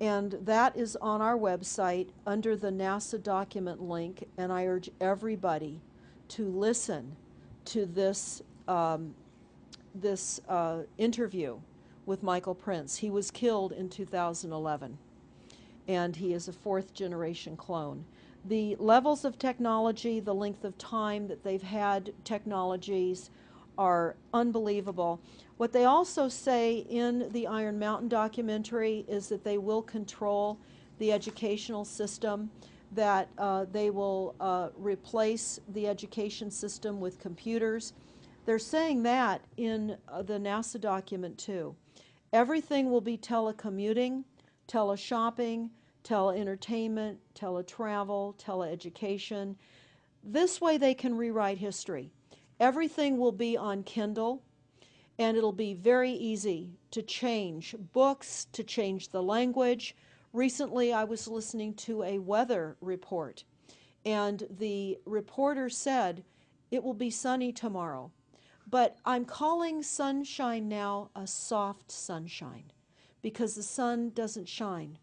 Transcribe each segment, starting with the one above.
And that is on our website under the NASA document link, and I urge everybody to listen to this interview with Michael Prince. He was killed in 2011, and he is a fourth generation clone. The levels of technology, the length of time that they've had technologies are unbelievable. What they also say in the Iron Mountain documentary is that they will control the educational system, that they will replace the education system with computers. They're saying that in the NASA document too. Everything will be telecommuting, teleshopping, teleentertainment, teletravel, teleeducation. This way they can rewrite history. Everything will be on Kindle, and it'll be very easy to change books, to change the language. Recently, I was listening to a weather report, and the reporter said, it will be sunny tomorrow. But I'm calling sunshine now a soft sunshine because the sun doesn't shine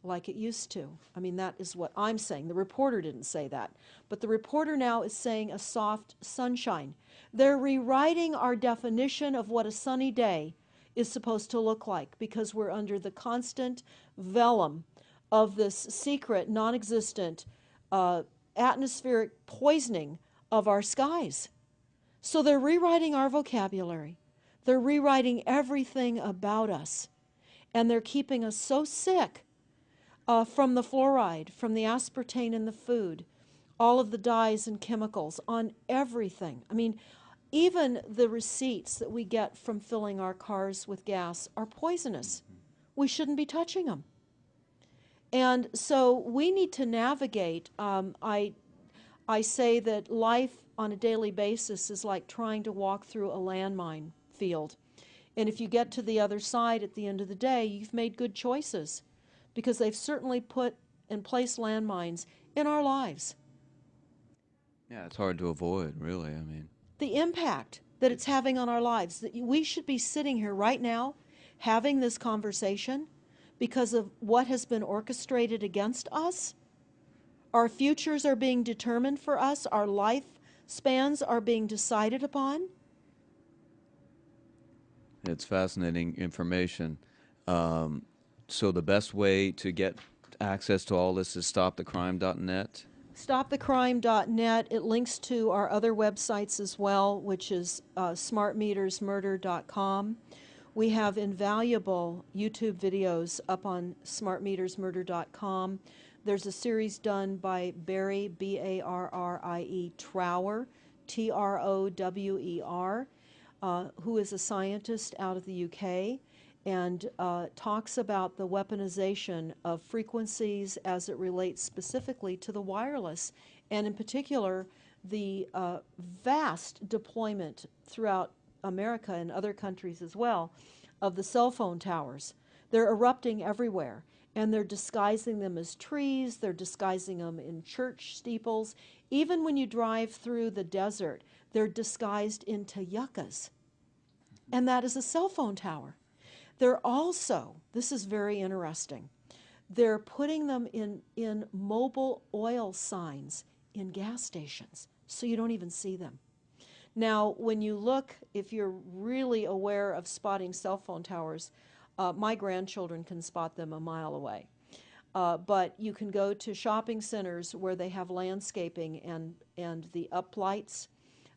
like it used to. I mean, that is what I'm saying. The reporter didn't say that. But the reporter now is saying a soft sunshine. They're rewriting our definition of what a sunny day is supposed to look like because we're under the constant vellum of this secret, non-existent atmospheric poisoning of our skies. So they're rewriting our vocabulary. They're rewriting everything about us. And they're keeping us so sick from the fluoride, from the aspartame in the food, all of the dyes and chemicals on everything. I mean, even the receipts that we get from filling our cars with gas are poisonous. We shouldn't be touching them. And so we need to navigate. I say that life on a daily basis is like trying to walk through a landmine field. And if you get to the other side at the end of the day, you've made good choices because they've certainly put and placed landmines in our lives. Yeah, it's hard to avoid, really. I mean, The impact that it's having on our lives, that we should be sitting here right now having this conversation because of what has been orchestrated against us. Our futures are being determined for us. Our lifespans are being decided upon. it's fascinating information. Um, so the best way to get access to all this is stopthecrime.net. StopTheCrime.net. It links to our other websites as well, which is smartmetersmurder.com. We have invaluable YouTube videos up on smartmetersmurder.com. There's a series done by Barry, B-A-R-R-I-E, Trower, T-R-O-W-E-R, who is a scientist out of the UK, and talks about the weaponization of frequencies as it relates specifically to the wireless, and in particular, the vast deployment throughout America and other countries as well of the cell phone towers. They're erupting everywhere, and they're disguising them as trees, they're disguising them in church steeples. Even when you drive through the desert, they're disguised into yuccas, and that is a cell phone tower. They're also, this is very interesting, they're putting them in mobile oil signs in gas stations, so you don't even see them. Now, when you look, if you're really aware of spotting cell phone towers, my grandchildren can spot them a mile away. But you can go to shopping centers where they have landscaping and the uplights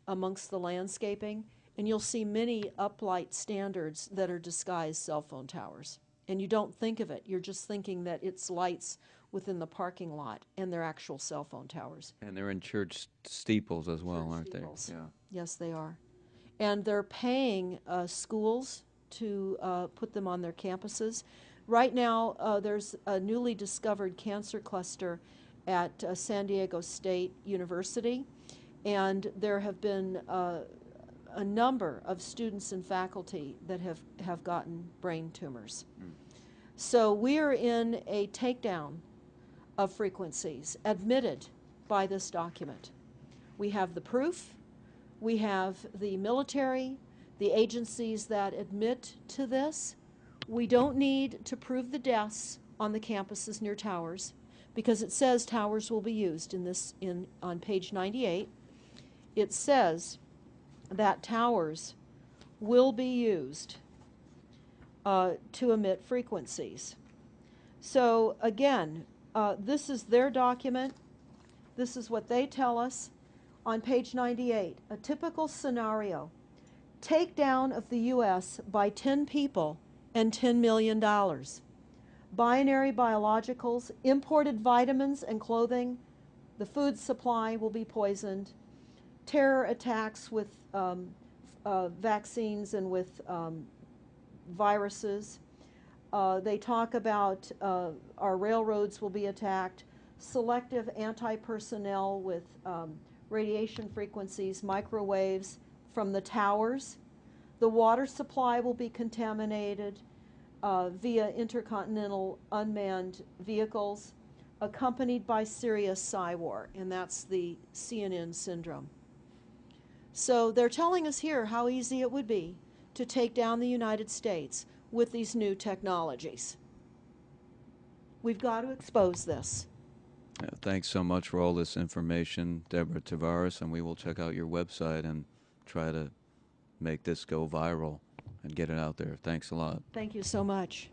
amongst the landscaping, and you'll see many uplight standards that are disguised cell phone towers. And you don't think of it. You're just thinking that it's lights within the parking lot, and they're actual cell phone towers. And they're in church steeples as well, Church aren't they? steeples. Yeah. Yes, they are. And they're paying schools to put them on their campuses. Right now, there's a newly discovered cancer cluster at San Diego State University, and there have been a number of students and faculty that have gotten brain tumors. So we are in a takedown of frequencies admitted by this document. We have the proof, we have the military, the agencies that admit to this. We don't need to prove the deaths on the campuses near towers, because it says towers will be used on page 98. It says that towers will be used to emit frequencies. So again, this is their document. This is what they tell us on page 98. A typical scenario: takedown of the U.S. by 10 people and $10 million. Binary biologicals, imported vitamins and clothing, the food supply will be poisoned. Terror attacks with vaccines and with viruses. They talk about our railroads will be attacked. Selective anti-personnel with radiation frequencies, microwaves from the towers. The water supply will be contaminated via intercontinental unmanned vehicles, accompanied by serious psy-war, and that's the CNN syndrome. So they're telling us here how easy it would be to take down the United States with these new technologies. We've got to expose this. Thanks so much for all this information, Deborah Tavares, and we will check out your website and try to make this go viral and get it out there. Thanks a lot. Thank you so much.